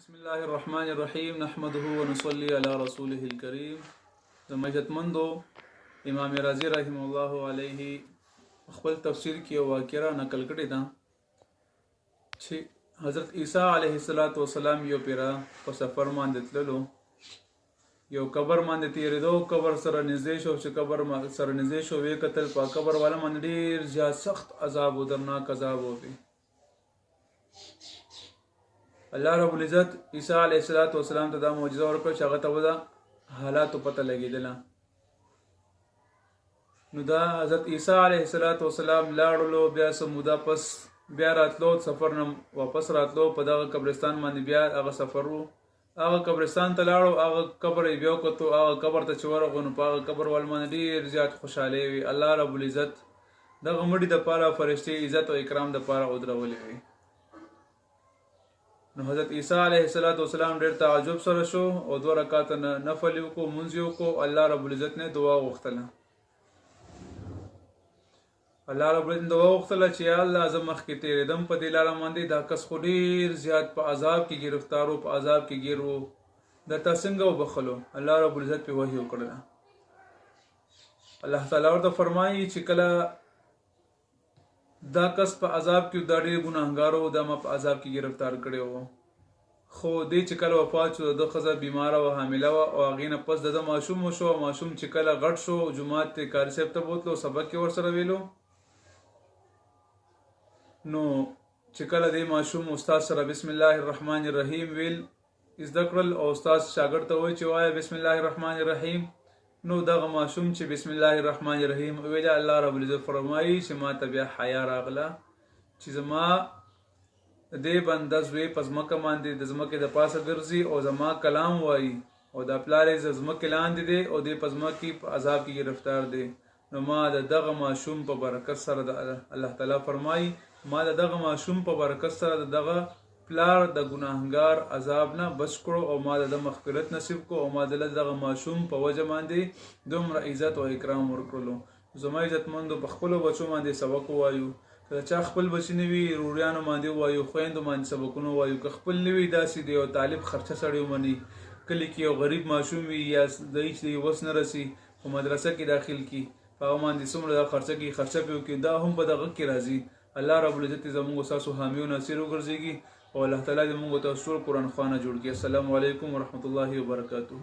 بسم الله الرحمن الرحیم نحمده ونصلي على رسوله الكريم. زما عزتمندو امام رازی رحم الله علیه خپل تفسیر کې یو واقعه نقل کړې ده چې حضرت عیسی علیه السلام یو پیرا په سفر باندې تللو، یو قبر باندې تیرېدو، قبر سره نږدې شو چې قبر سره نږدې شو وی قتل په قبر والا باندې ډېر زیات سخت عذاب او درناک عذاب وي. الله رب العزت عیسی علیه السلام ته دا معجزه ورکړه چې هغه ته ودا حالاتو پته لګېدله. نو دا حضرت عیسی علیه السلام لاړلو، بیا سمودا پس بیا راتلو، سفر نه واپس راتلو، په دغه قبرستان باندې بیا هغه سفر و، هغه قبرستان ته لاړو، هغه قبر یې بیا وکتو، هغه قبر ته چې ورغلو نو په هغه قبر ول باندې ډېر زیات خوشحالۍ وي. الله رب العزت دغه مړي دپاره فرشتې عزت او اکرام دپاره ودرولې وي. نو حضرت عیسی علیه السلام ډېر تعجب سره شو او 2 رکعاته نفل یې وکړو، مونځ یې وکړو، الله رب العزت نه دعا وغوښتله. الله رب العزت دعا وغوښتله چې یا الله زه مخکې تېرېدم په دې لاره باندې، دا کس خو ډېر زیات په عذاب کې ګرفتار و، په عذاب کې ګیر و، درته څنګه وبخلو؟ الله رب العزت پې وحي وکړله. الله تعالی ورته فرمایي چې کله دا کس په عذاب کې دا ډېر ګناهګار و، دا ما په عذاب کې گرفتار کړی و، خو دې چې کله وفات شو د ښځه بیماره و، حامله وه، او هغې نه پس د ده ماشوم وشو، او ماشوم چې کله غټ شو جومات ته قاري صاحب ته بوتلو، سبق یې ورسره ویلو. نو چې کله دې ماشوم استاد سره بسم الله الرحمن الرحیم ویل زده کړل، او استاد شاګرد ته وایي چې وایه بسم الله الرحمن الرحیم، نو دغه ماشوم چې بسم الله الرحمن الرحیم ویله، الله رب العزت فرمایي چې ما ته بیا حیا راغله چې زما دې بنده زوی په ځمکه باندې د ځمکې د پاسه ګرځي او زما کلام وایي، او دا پلار یې د ځمکې لاندې دی او دې په ځمکې په عذاب کې گرفتار دی. نو ما د دغه ماشوم په برکت سره الله تعالی فرمایي ما د دغه ماشوم په برکت سره د دغه پلار د ګناهګار عذاب نه بچ کړو، او ما د مغفرت نصیب کو، او ما دغه ماشوم په وجه باندې دومره عزت او اکرام ورکړلو. زما عزتمندو په خپلو بچو باندې سبق ووایو، که چا خپل بچي نه وي روریانو باندې ووایو، خویندو باندې سبقونه ووایو، که خپل نه وي داسې دی یو طالب خرچه سړی ومني، کلي کې یو غریب ماشوم وي یا د هیڅ وس نه رسي په مدرسه کې داخل کي، په هغه باندې څومره دا خرچه کوي، خرچه پې وکړي، دا هم په دغه کې راځي. الله رب العزت زموږ ستاسو حامي او ناصر وګرځېږي، او الله تعالی دې موږ تاسو ټول قرآن خوانه جوړ کړي. السلام علیکم ورحمة الله وبرکاته.